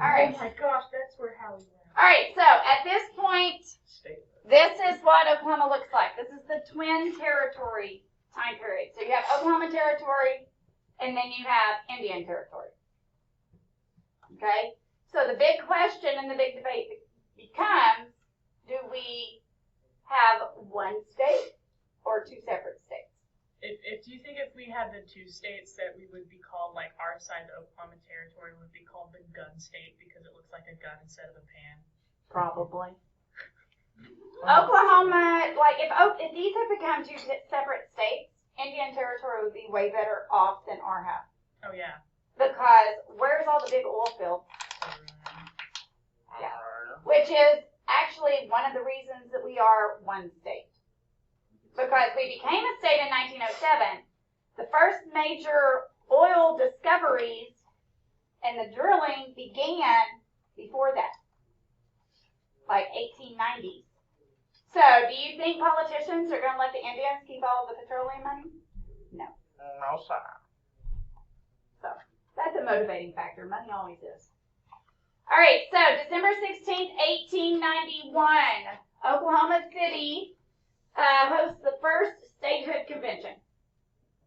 All right. Oh my gosh, that's where Howie went. All right, so at this point, this is what Oklahoma looks like. This is the twin territory time period. So you have Oklahoma Territory, and then you have Indian Territory. Okay? So the big question and the big debate becomes, do we have one state or two separate states? Do you think if we had the two states that we would be called, like our side, the Oklahoma Territory, would be called the gun state because it looks like a gun instead of a pan? Probably. Oklahoma, like if these had become two separate states, Indian Territory would be way better off than our half. Oh yeah. Because where's all the big oil fields? Yeah. Which is actually one of the reasons that we are one state. Because we became a state in 1907. The first major oil discoveries and the drilling began before that, like 1890s. So, do you think politicians are going to let the Indians keep all of the petroleum money? No. No, sir. So, that's a motivating factor. Money always is. All right, so December 16th, 1891, Oklahoma City hosts the first statehood convention.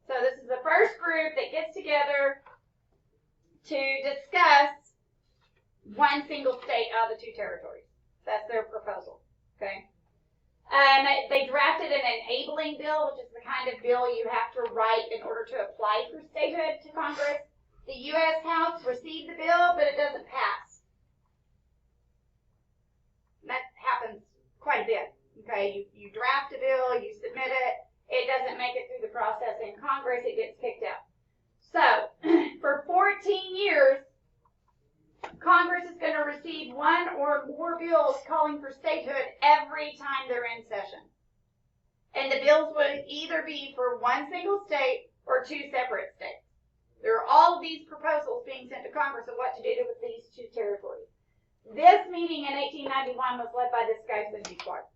So this is the first group that gets together to discuss one single state out of the two territories. That's their proposal. Okay. They drafted an enabling bill, which is the kind of bill you have to write in order to apply for statehood to Congress. The U.S. House received the bill, but it doesn't pass. That happens quite a bit. Okay, you draft a bill, you submit it, it doesn't make it through the process in Congress, it gets kicked out. So, for 14 years, Congress is going to receive one or more bills calling for statehood every time they're in session. And the bills would either be for one single state or two separate states. There are all of these proposals being sent to Congress of what to do with these two territories. This meeting in 1891 was led by this guy, Sidney Clark.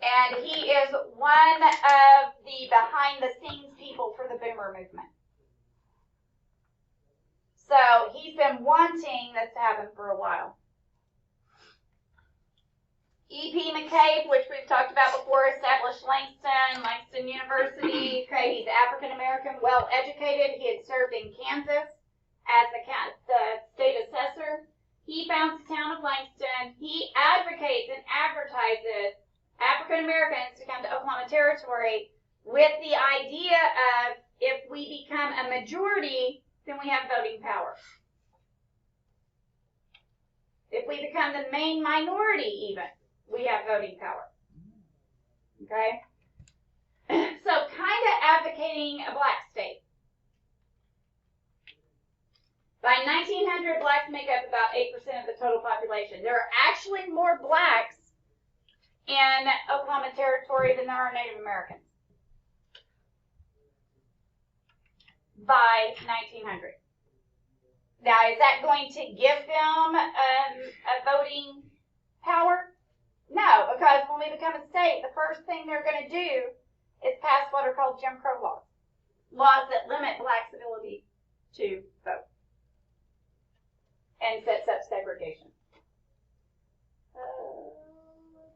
And he is one of the behind-the-scenes people for the Boomer movement. So he's been wanting this to happen for a while. E.P. McCabe, which we've talked about before, established Langston University. Okay, he's African-American, well-educated. He had served in Kansas as the state assessor. He founds the town of Langston. He advocates and advertises African Americans to come to Oklahoma Territory with the idea of if we become a majority, then we have voting power. If we become the main minority even, we have voting power. Okay? So kind of advocating a black state. By 1900, blacks make up about 8% of the total population. There are actually more blacks in Oklahoma Territory than there are Native Americans by 1900. Now, is that going to give them a voting power? No, because when we become a state, the first thing they're going to do is pass what are called Jim Crow laws. Laws that limit blacks' ability to vote and sets up segregation.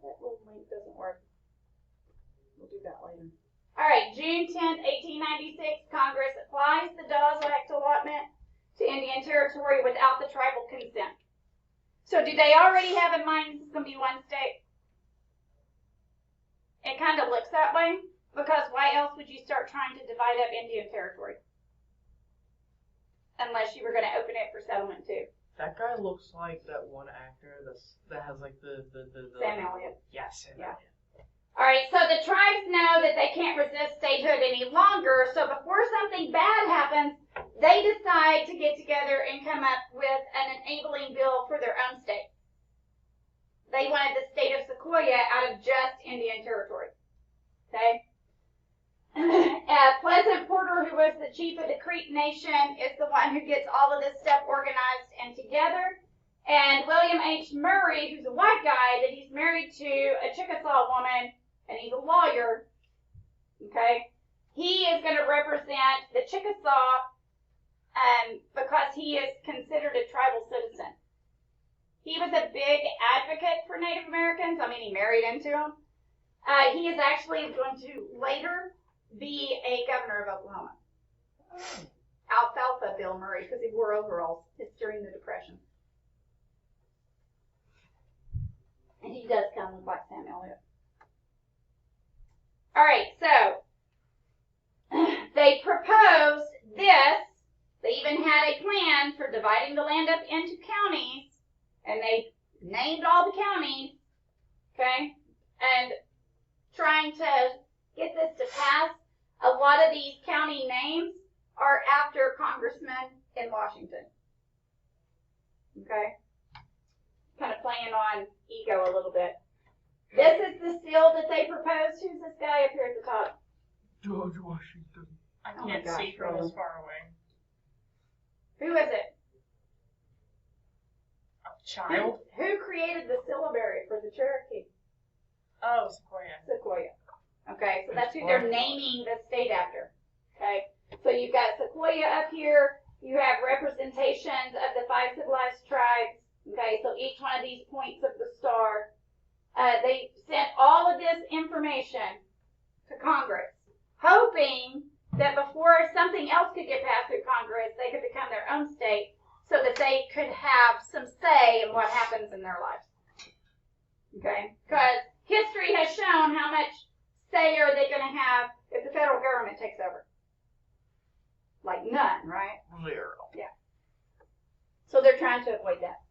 That little link doesn't work. We'll do that later. All right, June 10th, 1896, Congress applies the Dawes Act allotment to Indian Territory without the tribal consent. So do they already have in mind this is going to be one state? It kind of looks that way, because why else would you start trying to divide up Indian Territory? Unless you were going to open it for settlement too. That guy looks like that one actor that has like the Sam Elliott. Yes, Sam Yeah. Elliott. All right, so the tribes know that they can't resist statehood any longer, so before something bad happens, they decide to get together and come up with an enabling bill for their own state. They wanted the state of Sequoia out of just Indian Territory. Okay? Pleasant Porter, who was the chief of the Creek Nation, is the one who gets all of this stuff organized and together. And William H. Murray, who's a white guy, that he's married to a Chickasaw woman, and he's a lawyer, okay? He is going to represent the Chickasaw because he he is considered a tribal citizen. He was a big advocate for Native Americans. I mean, he married into them. He is actually going to later be a governor of Oklahoma. Alfalfa Bill Murray, because he wore overalls. It's during the Depression. And he does kind of look like Sam Elliott. All right, so they proposed this. They even had a plan for dividing the land up into counties, and they named all the counties, okay, and trying to get this to pass. A lot of these county names are after congressmen in Washington, okay, kind of playing on ego a little bit. This is the seal that they proposed. Who's this guy up here at the top? George Washington. I Oh my can't gosh, see from Roland. this far away. Who is it? A child? Who created the syllabary for the Cherokee? Oh, Sequoia. Sequoia. Okay, so that's who they're naming the state after. Okay, so you've got Sequoia up here. You have representations of the 5 civilized tribes. Okay, so each one of these points of the star. They sent all of this information to Congress, hoping that before something else could get passed through Congress, they could become their own state so that they could have some say in what happens in their lives. Okay? Because history has shown how much say are they going to have if the federal government takes over. Like none, right? 0. Yeah. So they're trying to avoid that.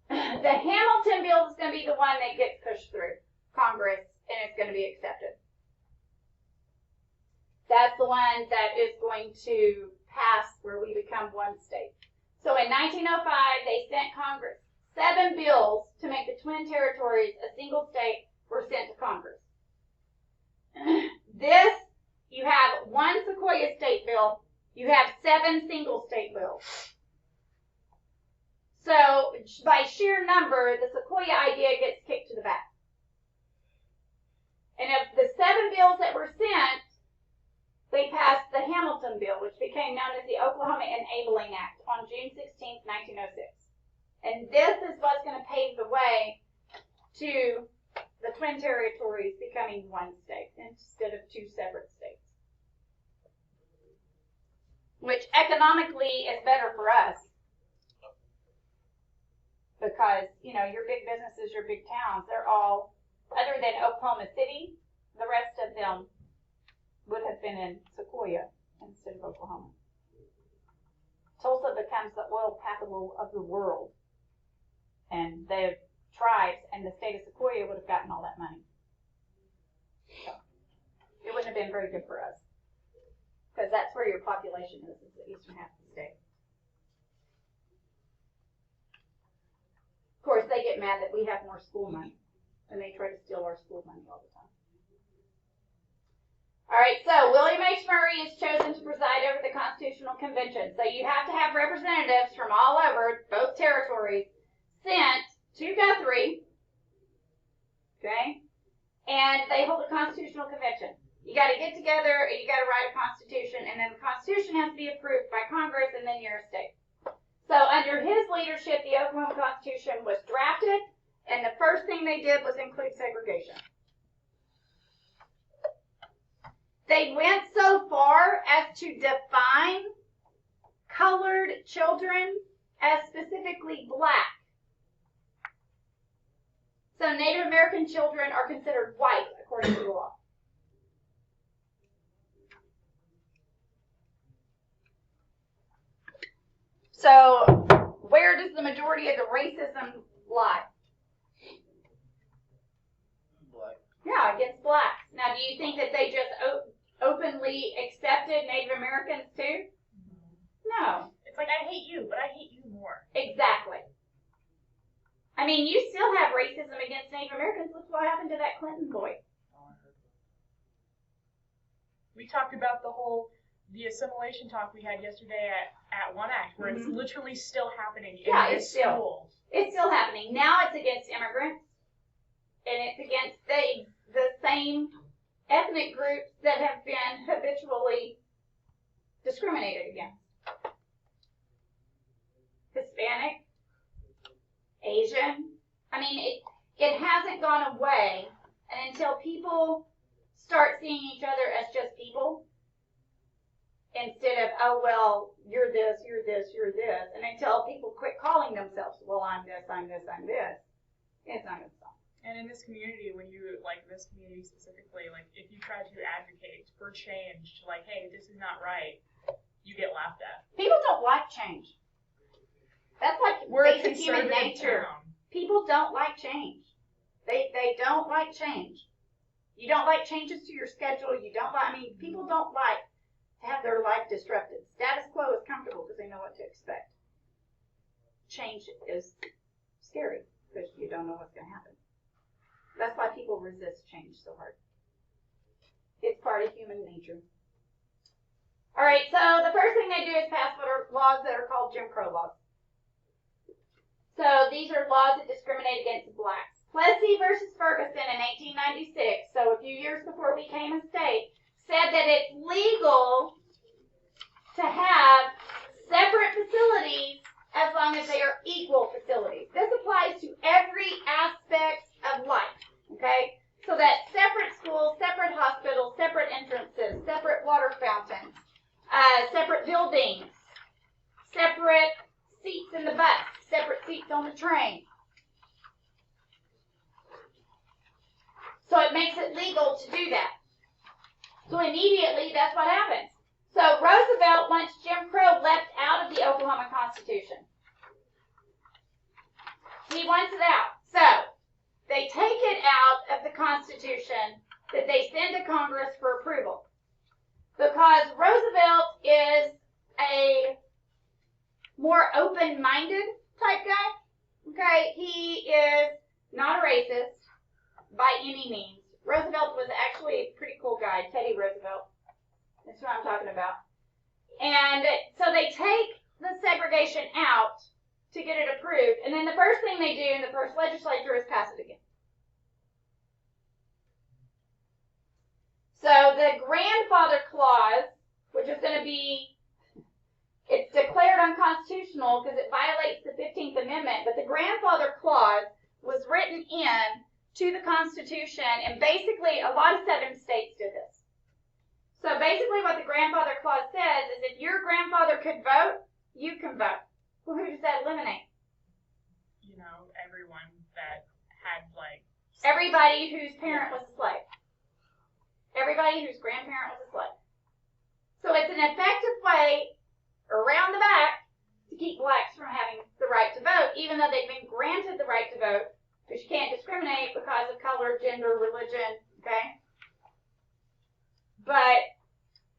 The Hamilton bill is going to be the one that gets pushed through Congress, and it's going to be accepted. That's the one that is going to pass where we become one state. So in 1905, they sent Congress 7 bills to make the Twin Territories a single state were sent to Congress. This, you have 1 Sequoia state bill, you have 7 single state bills. So by sheer number, the Sequoia idea gets kicked to the back. And of the 7 bills that were sent, they passed the Hamilton bill, which became known as the Oklahoma Enabling Act on June 16, 1906. And this is what's going to pave the way to the Twin Territories becoming one state instead of 2 separate states. Which economically is better for us. Because, you know, your big businesses, your big towns, they're all, other than Oklahoma City, the rest of them would have been in Sequoia instead of Oklahoma. Tulsa becomes the oil capital of the world. And the tribes and the state of Sequoia would have gotten all that money. So, it wouldn't have been very good for us. Because that's where your population is the eastern half of the state. Of course, they get mad that we have more school money, and they try to steal our school money all the time. All right, so William H. Murray is chosen to preside over the Constitutional Convention. So you have to have representatives from all over, both territories, sent to Guthrie, okay? And they hold a Constitutional Convention. You got to get together, and you got to write a Constitution, and then the Constitution has to be approved by Congress, and then you're a state. So under his leadership, the Oklahoma Constitution was drafted, and the first thing they did was include segregation. They went so far as to define colored children as specifically black. So Native American children are considered white according to the law. So, where does the majority of the racism lie? Black. Yeah, against blacks. Now, do you think that they just openly accepted Native Americans too? No. It's like, I hate you, but I hate you more. Exactly. I mean, you still have racism against Native Americans. Look what happened to that Clinton boy. We talked about the assimilation talk we had yesterday at One Act, where it's literally still happening in the schools. It's still happening. Now it's against immigrants, and it's against the same ethnic groups that have been habitually discriminated against. it hasn't gone away, and until people start seeing each other as just people, instead of, oh, well, you're this, you're this, you're this, and until people quit calling themselves, well, I'm this, I'm this, I'm this, it's not going to stop. And in this community, when you, like this community specifically, like if you try to advocate for change, like, hey, this is not right, you get laughed at. People don't like change. That's like We're a basic human conservative nature. town. People don't like change. They don't like change. You don't like changes to your schedule. You don't like, I mean, people don't like to have their life disrupted. Status quo is comfortable because they know what to expect. Change is scary because you don't know what's going to happen. That's why people resist change so hard. It's part of human nature. All right, so the first thing they do is pass what are laws that are called Jim Crow laws. So these are laws that discriminate against blacks. Plessy versus Ferguson in 1896, so a few years before we became a state, said that it's legal to have separate facilities as long as they are equal facilities. This applies to every aspect of life, okay? So that separate schools, separate hospitals, separate entrances, separate water fountains, separate buildings, separate seats in the bus, separate seats on the train. So it makes it legal to do that. So immediately, that's what happens. So Roosevelt wants Jim Crow left out of the Oklahoma Constitution. He wants it out. So they take it out of the Constitution that they send to Congress for approval. Because Roosevelt is a more open-minded type guy. Okay, he is not a racist by any means. Roosevelt was actually a pretty cool guy, Teddy Roosevelt. That's what I'm talking about. And so they take the segregation out to get it approved, and then the first thing they do in the first legislature is pass it again. So the grandfather clause, which is going to be, it's declared unconstitutional because it violates the 15th Amendment, but the grandfather clause was written in to the Constitution, and basically a lot of southern states did this. So basically what the grandfather clause says is if your grandfather could vote, you can vote. Well, who does that eliminate? You know, everyone that had like Everybody whose parent was a slave. Everybody whose grandparent was a slave. So it's an effective way around the back to keep blacks from having the right to vote, even though they've been granted the right to vote, because you can't discriminate because of color, gender, religion, okay? But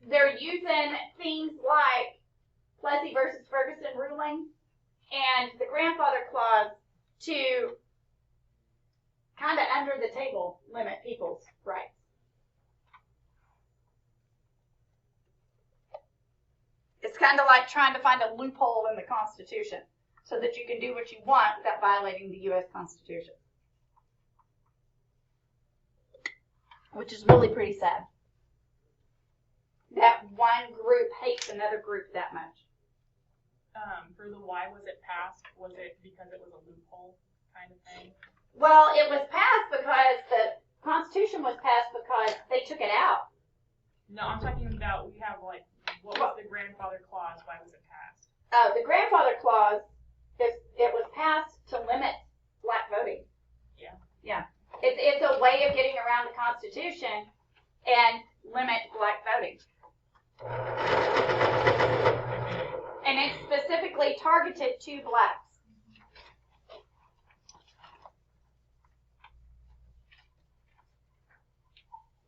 they're using things like Plessy versus Ferguson ruling and the grandfather clause to kind of under the table limit people's rights. It's kind of like trying to find a loophole in the Constitution so that you can do what you want without violating the U.S. Constitution. Which is really pretty sad. That one group hates another group that much. For the why was it passed? Was it because it was a loophole kind of thing? Well, it was passed because the Constitution was passed because they took it out. No, I'm talking about we have like what was the grandfather clause? Why was it passed? The grandfather clause, it was passed to limit black voting. Yeah. Yeah. It's a way of getting around the Constitution and limit black voting. And it's specifically targeted to blacks.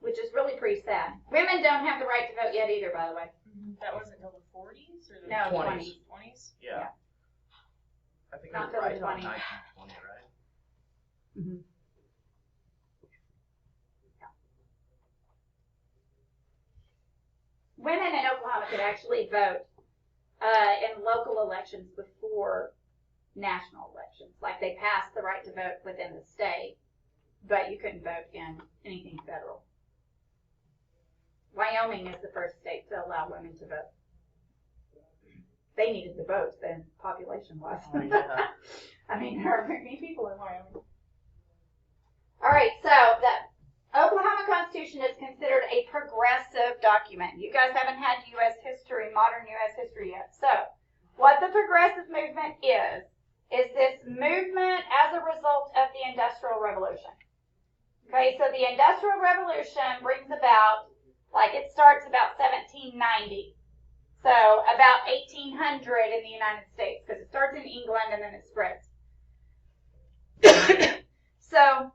Which is really pretty sad. Women don't have the right to vote yet either, by the way. That wasn't until the 40s or the No, 20s. 20s? Yeah. I think Not it was till the right on 20s. 1920, right? Mm-hmm. Women in Oklahoma could actually vote in local elections before national elections. Like they passed the right to vote within the state, but you couldn't vote in anything federal. Wyoming is the first state to allow women to vote. They needed the votes then, population-wise. Oh, yeah. I mean, there are many people in Wyoming. All right, so the Oklahoma Constitution is considered a progressive document. You guys haven't had U.S. history, modern U.S. history yet. So what the progressive movement is this movement as a result of the Industrial Revolution. Okay, so the Industrial Revolution brings about, like it starts about 1790. So about 1800 in the United States, because it starts in England and then it spreads. So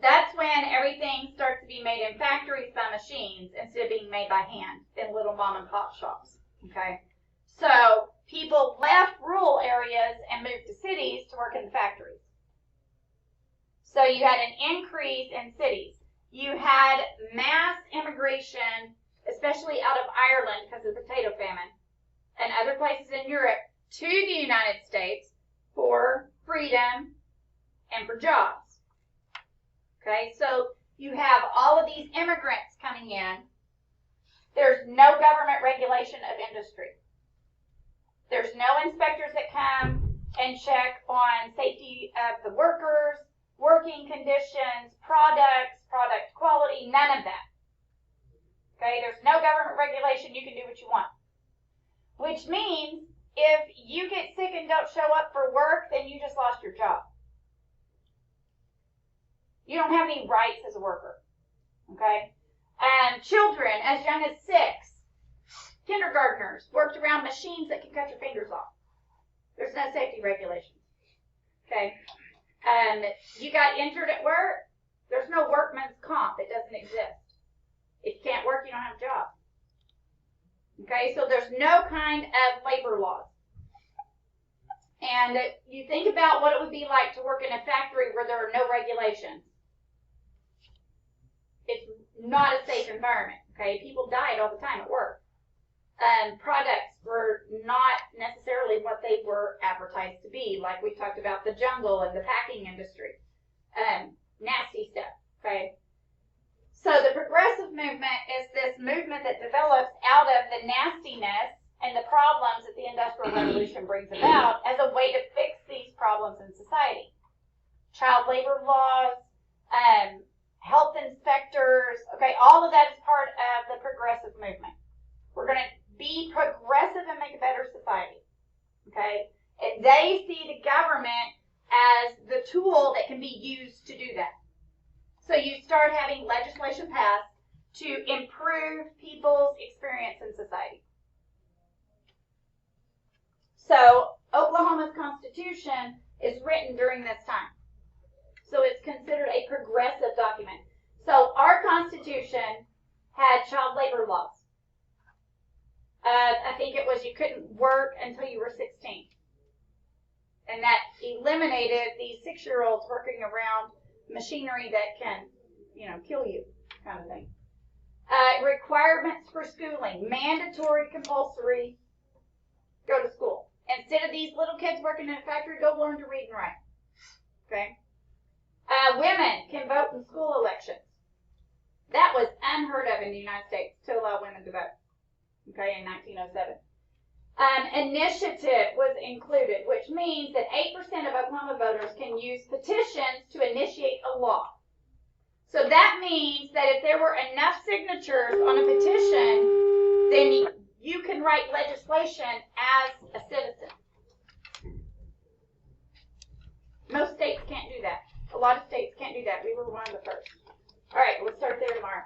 that's when everything starts to be made in factories by machines instead of being made by hand in little mom and pop shops. Okay, so people left rural areas and moved to cities to work in the factories. So you had an increase in cities. You had mass immigration, especially out of Ireland because of the potato famine, and other places in Europe to the United States for freedom and for jobs. Okay, so you have all of these immigrants coming in. There's no government regulation of industry. There's no inspectors that come and check on safety of the workers, working conditions, products, product quality, none of that. Okay, there's no government regulation. You can do what you want. Which means if you get sick and don't show up for work, then you just lost your job. You don't have any rights as a worker. Okay? Children as young as 6, kindergartners, worked around machines that can cut your fingers off. There's no safety regulations. Okay? You got injured at work, there's no workman's comp. It doesn't exist. If you can't work, you don't have a job. Okay, so there's no kind of labor laws. And you think about what it would be like to work in a factory where there are no regulations. It's not a safe environment. Okay, people died all the time at work. Products were not necessarily what they were advertised to be, like we talked about the jungle and the packing industry. Nasty stuff. Okay. So the progressive movement is this movement that develops out of the nastiness and the problems that the Industrial Revolution brings about as a way to fix these problems in society. Child labor laws, health inspectors, okay, all of that is part of the progressive movement. We're going to be progressive and make a better society, okay? And they see the government as the tool that can be used to do that. So you start having legislation passed to improve people's experience in society. So Oklahoma's Constitution is written during this time. So it's considered a progressive document. So our Constitution had child labor laws. I think it was you couldn't work until you were 16. And that eliminated these 6-year-olds working around machinery that can, kill you, kind of thing. Requirements for schooling, mandatory, compulsory, go to school. Instead of these little kids working in a factory, go learn to read and write. Okay? Women can vote in school elections. That was unheard of in the United States to allow women to vote. Okay, in 1907. Initiative was included, which means that 8% of Oklahoma voters can use petitions to initiate a law. So that means that if there were enough signatures on a petition, then you can write legislation as a citizen. Most states can't do that. A lot of states can't do that. We were one of the first. All right, we'll start there tomorrow.